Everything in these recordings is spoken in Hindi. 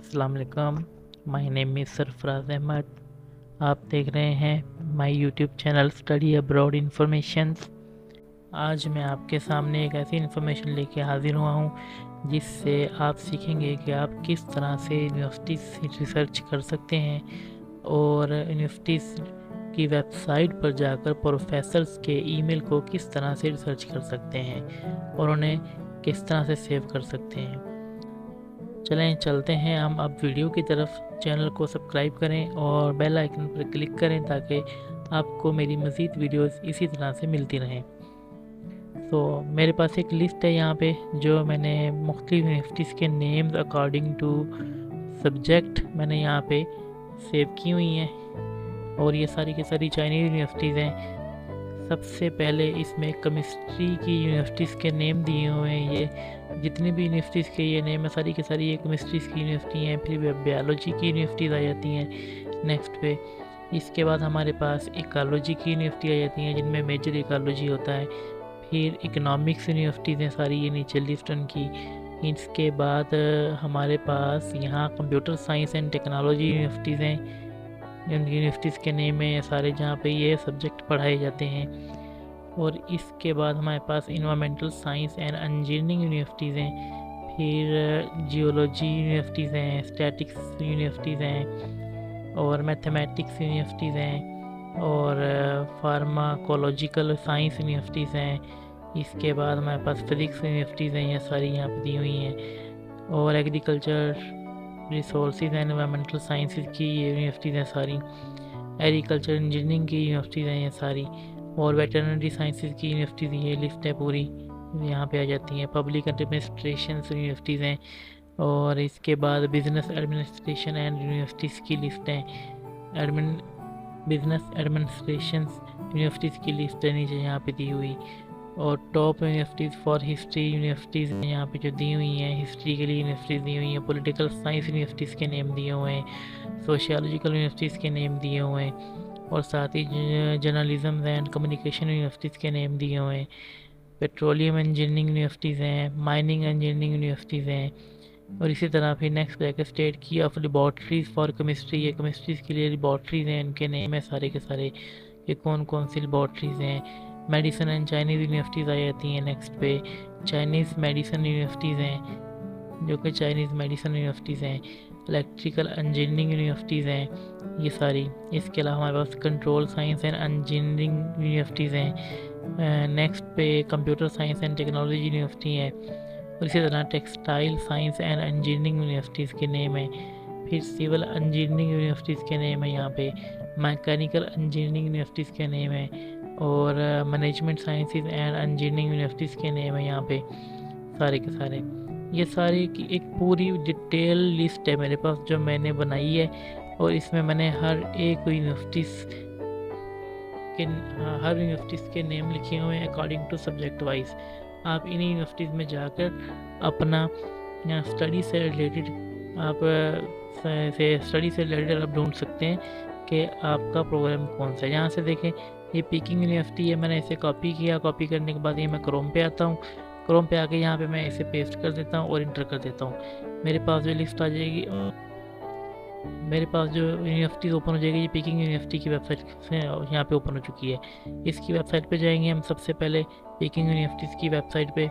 अस्सलाम वालेकुम। My name is Sarfaraz Ahmed. आप देख रहे हैं my YouTube channel study abroad informations. आज मैं आपके सामने एक ऐसी इन्फॉर्मेशन लेके हाजिर हुआ हूँ जिससे आप सीखेंगे कि आप किस तरह से यूनिवर्सिटी से रिसर्च कर सकते हैं और यूनिवर्सिटीज़ की वेबसाइट पर जाकर प्रोफेसर्स के ईमेल को किस तरह से रिसर्च कर सकते हैं और उन्हें किस तरह से सेव कर सकते हैं। चलें चलते हैं हम अब वीडियो की तरफ। चैनल को सब्सक्राइब करें और बेल आइकन पर क्लिक करें ताकि आपको मेरी मज़ीद वीडियोस इसी तरह से मिलती रहें। तो मेरे पास एक लिस्ट है यहाँ पे जो मैंने मुख्तलिफ यूनिवर्सिटीज़ के नेम्स अकॉर्डिंग टू सब्जेक्ट मैंने यहाँ पे सेव की हुई हैं और ये सारी की सारी चाइनीज़ यूनिवर्सिटीज़ हैं। सबसे पहले इसमें केमिस्ट्री की यूनिवर्सिटीज़ के नेम दिए हुए हैं। ये जितनी भी यूनिवर्सिटीज़ के ये नेम है सारी की सारी ये केमिस्ट्रीज़ की यूनिवर्सिटी हैं। फिर बायोलॉजी की यूनिवर्सिटीज़ आ जाती हैं नेक्स्ट पे। इसके बाद हमारे पास इकोलॉजी की यूनिवर्सिटी आ जाती हैं जिनमें मेजर इकोलॉजी होता है। फिर इकोनॉमिक्स यूनिवर्सिटीज़ हैं सारी ये नीचे लिस्ट उनकी। इसके बाद हमारे पास यहाँ computer science and technology universities हैं। यूनिवर्सिटीज़ के नेम है सारे जहाँ पे ये सब्जेक्ट पढ़ाए जाते हैं। और इसके बाद हमारे पास environmental science and engineering universities हैं। फिर जियोलॉजी यूनिवर्सिटीज़ हैं, स्टैटिक्स यूनिवर्सिटीज़ हैं और मैथमेटिक्स यूनिवर्सिटीज़ हैं और फार्माकोलॉजिकल साइंस यूनिवर्सिटीज़ हैं। इसके बाद हमारे पास फिज़िक्स यूनिवर्सिटीज़ हैं, ये सारी यहाँ पे दी हुई हैं। और agriculture resources and environmental sciences की यूनिवर्सिटीज़ हैं सारी। एग्रीकल्चर इंजीनियरिंग की यूनिवर्सिटीज़ हैं ये सारी। और वेटरनरी साइंसेज की यूनिवर्सिटीज़ ये लिस्ट है पूरी यहाँ पे आ जाती हैं। पब्लिक एडमिनिस्ट्रेशन यूनिवर्सिटीज़ हैं। और इसके बाद बिजनेस एडमिनिस्ट्रेशन एंड यूनिवर्सिटीज़ की लिस्ट है। बिजनेस एडमिनिस्ट्रेशन यूनिवर्सिटीज़ की लिस्ट है नीचे यहाँ पे दी हुई। और top universities for history universities यहाँ पे जो दी हुई हैं, हिस्ट्री के लिए यूनिवर्सिटीज़ दी हुई हैं। पॉलिटिकल साइंस यूनिवर्सिटीज़ के नेम दिए हुए हैं। सोशियोलॉजिकल यूनिवर्सिटीज़ के नेम दिए हुए हैं। और साथ ही जर्नलिज्म एंड कम्युनिकेशन यूनिवर्सिटीज़ के नेम दिए हुए हैं। पेट्रोलियम इंजीनियरिंग यूनिवर्सिटीज़ हैं, माइनिंग इंजीनियरिंग यूनिवर्सिटीज़ हैं। और इसी तरह फिर नेक्स्ट ब्रैकेट स्टेट की ऑफ लेबॉर्ट्रीज़ फॉर केमिस्ट्री, ये केमिस्ट्रीज़ के लिए लेबॉर्ट्रीज़ हैं, इनके नेम है सारे के सारे ये कौन कौन सी लेबॉर्ट्रीज़ हैं। मेडिसिन एंड चाइनीज़ यूनिवर्सिटीज़ आ जाती हैं नेक्स्ट पे। चाइनीज़ मेडिसिन यूनिवर्सिटीज़ हैं जो कि चाइनीज़ मेडिसिन यूनिवर्सिटीज़ हैं। इलेक्ट्रिकल इंजीनियरिंग यूनिवर्सिटीज़ हैं ये सारी। इसके अलावा हमारे पास control science and engineering universities हैं। नेक्स्ट पे computer science and technology university है। और इसी तरह textile science and engineering universities के नेम है। फिर सिविल इंजीनियरिंग यूनिवर्सिटीज़ के नेम है यहाँ पे। मैकेनिकल इंजीनियरिंग यूनिवर्सिटीज़ के नेम है। और management sciences and engineering universities के नेम है यहाँ पे सारे के सारे। ये सारी की एक पूरी डिटेल लिस्ट है मेरे पास जो मैंने बनाई है। और इसमें मैंने हर यूनिवर्सिटीज़ के नेम लिखे हुए हैं अकॉर्डिंग टू सब्जेक्ट वाइज। आप इन यूनिवर्सिटीज़ में जाकर अपना स्टडी से रिलेटेड आप ढूंढ सकते हैं कि आपका प्रोग्राम कौन सा है। यहाँ से देखें ये पीकिंग यूनिवर्सिटी है, मैंने इसे कॉपी किया। कॉपी करने के बाद ये मैं क्रोम पे आता हूँ। क्रोम पे आके यहाँ पे मैं इसे पेस्ट कर देता हूँ और इंटर कर देता हूँ। मेरे पास जो लिस्ट आ जाएगी, मेरे पास जो यूनिवर्सिटीज़ ओपन हो जाएगी, ये पीकिंग यूनिवर्सिटी की वेबसाइट से यहाँ पे ओपन हो चुकी है। इसकी वेबसाइट पे जाएंगे हम सबसे पहले पीकिंग यूनिवर्सिटीज़ की वेबसाइट पे।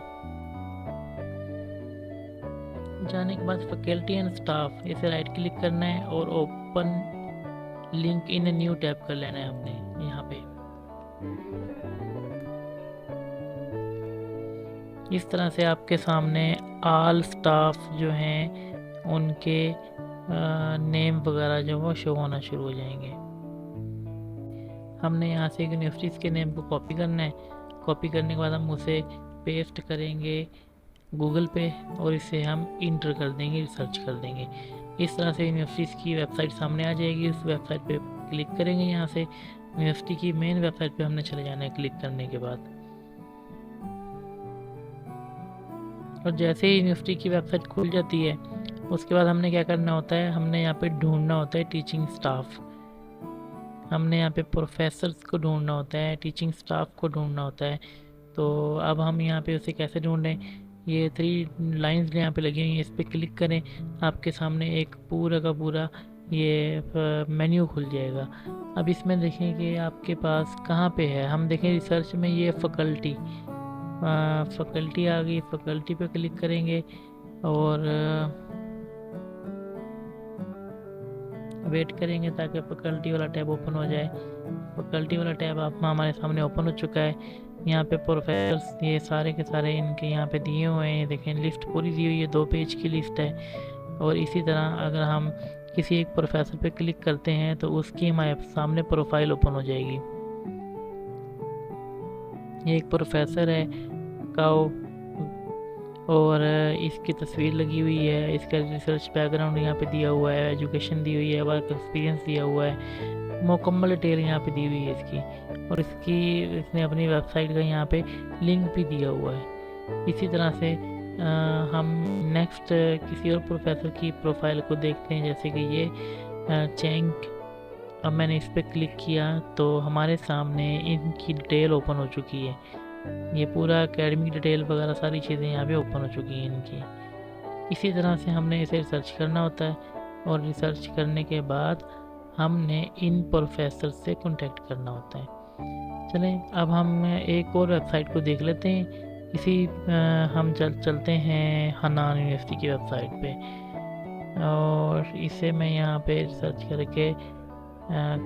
जाने के बाद फैकल्टी एंड स्टाफ इसे राइट क्लिक करना है और open link in new tab कर लेना है हमने यहाँ पे। इस तरह से आपके सामने ऑल स्टाफ जो हैं उनके नेम वगैरह जो वो शो होना शुरू हो जाएंगे। हमने यहाँ से यूनिवर्सिटीज़ के नेम को कॉपी करना है। कॉपी करने के बाद हम उसे पेस्ट करेंगे गूगल पे और इसे हम इंटर कर देंगे, रिसर्च कर देंगे। इस तरह से यूनिवर्सिटीज़ की वेबसाइट सामने आ जाएगी। उस वेबसाइट पे क्लिक करेंगे। यहाँ से यूनिवर्सिटी की मेन वेबसाइट पे हमने चले जाना है क्लिक करने के बाद। और जैसे ही यूनिवर्सिटी की वेबसाइट खुल जाती है उसके बाद हमने क्या करना होता है, हमने यहाँ पे ढूंढना होता है टीचिंग स्टाफ। हमने यहाँ पे प्रोफेसर्स को ढूंढना होता है, टीचिंग स्टाफ को ढूंढना होता है। तो अब हम यहाँ पे उसे कैसे ढूंढें, ये 3 लाइंस यहाँ पे लगी हुई हैं, इस पर क्लिक करें, आपके सामने एक पूरा का पूरा ये मेन्यू खुल जाएगा। अब इसमें देखें कि आपके पास कहाँ पे है, हम देखें रिसर्च में ये फैकल्टी आ गई, फैकल्टी पे क्लिक करेंगे और वेट करेंगे ताकि फैकल्टी वाला टैब ओपन हो जाए। फैकल्टी वाला टैब आप हमारे सामने ओपन हो चुका है। यहाँ पे प्रोफेसर्स ये सारे के सारे इनके यहाँ पे दिए हुए हैं, देखें लिस्ट पूरी दी हुई है, 2 पेज की लिस्ट है। और इसी तरह अगर हम किसी एक प्रोफेसर पे क्लिक करते हैं तो उसकी हमारे सामने प्रोफाइल ओपन हो जाएगी। ये एक प्रोफेसर है काओ और इसकी तस्वीर लगी हुई है, इसका रिसर्च बैकग्राउंड यहाँ पे दिया हुआ है, एजुकेशन दी हुई है, वर्क एक्सपीरियंस दिया हुआ है, मुकम्मल डिटेल यहाँ पे दी हुई है इसकी। और इसने अपनी वेबसाइट का यहाँ पे लिंक भी दिया हुआ है। इसी तरह से हम नेक्स्ट किसी और प्रोफेसर की प्रोफाइल को देखते हैं, जैसे कि ये चैंग। अब मैंने इस पर क्लिक किया तो हमारे सामने इनकी डिटेल ओपन हो चुकी है, ये पूरा एकेडमिक डिटेल वगैरह सारी चीज़ें यहाँ पे ओपन हो चुकी हैं इनकी। इसी तरह से हमने इसे रिसर्च करना होता है और रिसर्च करने के बाद हमने इन प्रोफेसर से कांटेक्ट करना होता है। चलें अब हम एक और वेबसाइट को देख लेते हैं। हम चलते हैं हनान यूनिवर्सिटी की वेबसाइट पे और इसे मैं यहाँ पे सर्च करके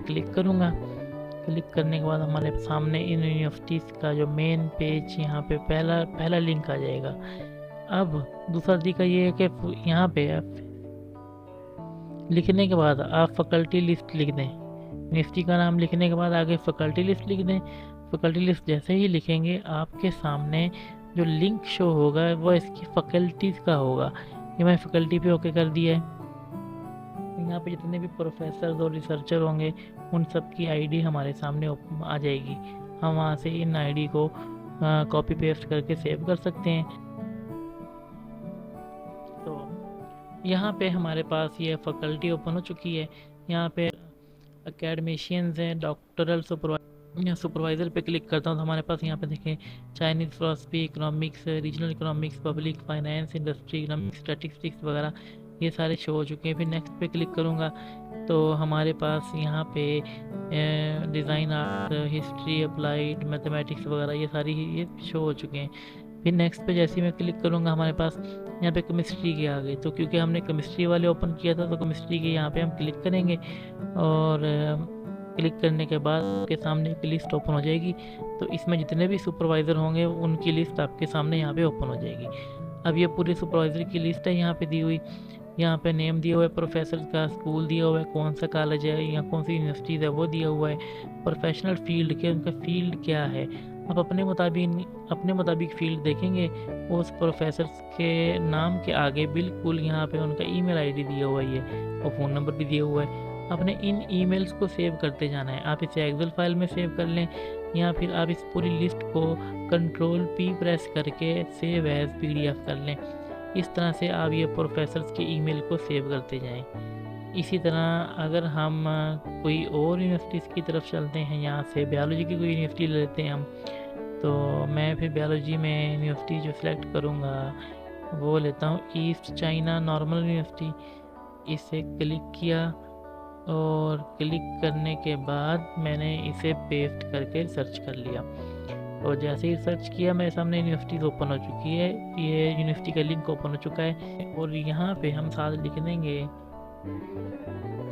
क्लिक करूँगा। क्लिक करने के बाद हमारे सामने इन यूनिवर्सिटीज़ का जो मेन पेज यहाँ पे पहला लिंक आ जाएगा। अब दूसरा तरीका ये है कि यहाँ पे लिखने के बाद आप फैकल्टी लिस्ट लिख दें, यूनिवर्सिटी का नाम लिखने के बाद आगे फैकल्टी लिस्ट लिख दें। फैकल्टी लिस्ट जैसे ही लिखेंगे आपके सामने जो लिंक शो होगा वो इसकी फैकल्टीज़ का होगा। ये मैं फैकल्टी पे ओके कर दिया है। यहाँ पे जितने भी प्रोफेसर और रिसर्चर होंगे उन सब की आईडी हमारे सामने आ जाएगी। हम वहाँ से इन आईडी को कॉपी पेस्ट करके सेव कर सकते हैं। तो यहाँ पे हमारे पास ये फैकल्टी ओपन हो चुकी है। यहाँ पे एकेडमिशियंस हैं, डॉक्टरल सुपरवाइज़र पे क्लिक करता हूँ तो हमारे पास यहाँ पे देखें Chinese philosophy, economics, regional economics, public finance, industry economics, statistics वगैरह ये सारे शो हो चुके हैं। फिर नेक्स्ट पे क्लिक करूँगा तो हमारे पास यहाँ पे design, art, history, applied mathematics वगैरह ये सारी ये शो हो चुके हैं। फिर नेक्स्ट पे जैसे ही मैं क्लिक करूँगा हमारे पास यहाँ पे केमिस्ट्री के आ गए। तो क्योंकि हमने केमिस्ट्री वाले ओपन किया था तो केमिस्ट्री के यहाँ पे हम क्लिक करेंगे और क्लिक करने के बाद आपके सामने एक लिस्ट ओपन हो जाएगी। तो इसमें जितने भी सुपरवाइज़र होंगे उनकी लिस्ट आपके सामने यहाँ पे ओपन हो जाएगी। अब ये पूरी सुपरवाइज़र की लिस्ट है यहाँ पे दी हुई। यहाँ पे नेम दिया हुआ है प्रोफेसर का, स्कूल दिया हुआ है, कौन सा कॉलेज है या कौन सी यूनिवर्सिटीज़ है वो दिया हुआ है, प्रोफेशनल फील्ड के उनका फील्ड क्या है। आप अपने मुताबिक फील्ड देखेंगे। उस प्रोफेसर के नाम के आगे बिल्कुल यहाँ पे उनका ईमेल आईडी दिया हुआ है और फ़ोन नंबर भी दिया हुआ है। आपने इन ईमेल्स को सेव करते जाना है। आप इसे एक्सेल फाइल में सेव कर लें या फिर आप इस पूरी लिस्ट को Ctrl+P प्रेस करके सेव एज PDF कर लें। इस तरह से आप ये प्रोफेसर्स के ईमेल को सेव करते जाएं। इसी तरह अगर हम कोई और यूनिवर्सिटीज़ की तरफ चलते हैं, यहाँ से बायोलॉजी की कोई यूनिवर्सिटी ले लेते हैं हम, तो मैं फिर बायोलॉजी में यूनिवर्सिटी जो सिलेक्ट करूँगा वो लेता हूँ ईस्ट चाइना नॉर्मल यूनिवर्सिटी। इसे क्लिक किया और क्लिक करने के बाद मैंने इसे पेस्ट करके सर्च कर लिया और जैसे ही सर्च किया मेरे सामने यूनिवर्सिटीज़ ओपन हो चुकी है। ये यूनिवर्सिटी का लिंक ओपन हो चुका है और यहाँ पे हम साथ लिख देंगे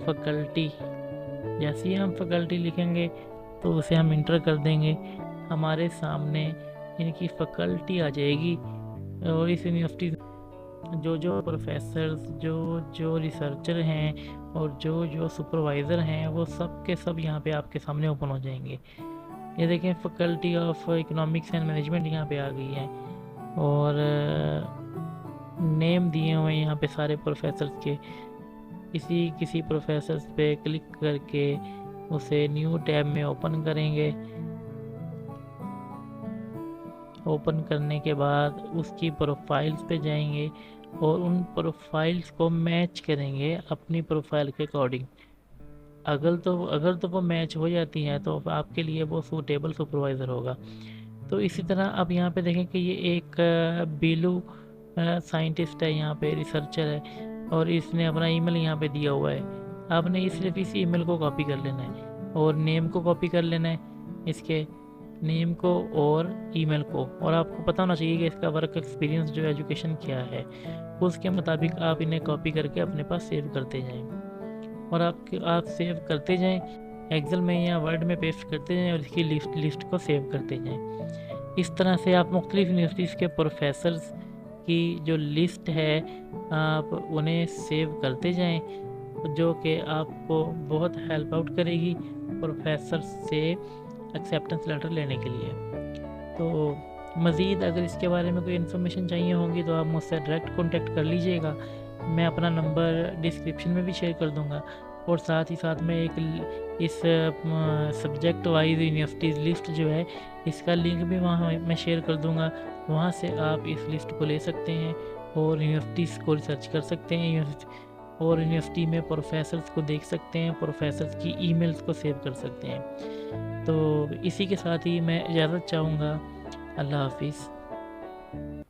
फैकल्टी। जैसे ही हम फैकल्टी लिखेंगे तो उसे हम इंटर कर देंगे, हमारे सामने इनकी फैकल्टी आ जाएगी। और इस यूनिवर्सिटी जो प्रोफेसर्स, जो रिसर्चर हैं और जो सुपरवाइज़र हैं वो सब के सब यहाँ पे आपके सामने ओपन हो जाएंगे। ये देखें faculty of economics and management यहाँ पे आ गई है और नेम दिए हुए हैं यहाँ पे सारे प्रोफेसर्स के। किसी प्रोफेसर्स पे क्लिक करके उसे न्यू टैब में ओपन करेंगे। ओपन करने के बाद उसकी प्रोफाइल्स पे जाएंगे और उन प्रोफाइल्स को मैच करेंगे अपनी प्रोफाइल के अकॉर्डिंग। अगर तो वो मैच हो जाती है तो आपके लिए वो सूटेबल सुपरवाइज़र होगा। तो इसी तरह अब यहाँ पे देखें कि ये एक बीलू साइंटिस्ट है, यहाँ पे रिसर्चर है, और इसने अपना ईमेल यहाँ पे दिया हुआ है। आपने सिर्फ इस ईमेल को कॉपी कर लेना है और नेम को कॉपी कर लेना है, इसके नेम को और ईमेल को, और आपको पता होना चाहिए कि इसका वर्क एक्सपीरियंस जो एजुकेशन क्या है, उसके मुताबिक आप इन्हें कॉपी करके अपने पास सेव करते जाएं, और आप सेव करते जाएं, एक्सेल में या वर्ड में पेस्ट करते जाएं और इसकी लिस्ट को सेव करते जाएं। इस तरह से आप मुख्तलिफ यूनिवर्सिटीज़ के प्रोफेसर्स की जो लिस्ट है आप उन्हें सेव करते जाएं, जो कि आपको बहुत हेल्प आउट करेगी प्रोफेसर से एक्सेप्टेंस लेटर लेने के लिए। तो मज़ीद अगर इसके बारे में कोई इन्फॉर्मेशन चाहिए होगी तो आप मुझसे डायरेक्ट कॉन्टेक्ट कर लीजिएगा। मैं अपना नंबर डिस्क्रिप्शन में भी शेयर कर दूंगा, और साथ ही साथ में एक इस सब्जेक्ट वाइज यूनिवर्सिटीज़ लिस्ट जो है इसका लिंक भी वहाँ मैं शेयर कर दूंगा। वहाँ से आप इस लिस्ट को ले सकते हैं और यूनिवर्सिटीज़ को रिसर्च कर सकते हैं, और यूनिवर्सिटी में प्रोफेसर्स को देख सकते हैं, प्रोफेसर्स की ईमेल्स को सेव कर सकते हैं। तो इसी के साथ ही मैं इजाज़त चाहूँगा। अल्लाह हाफिज़।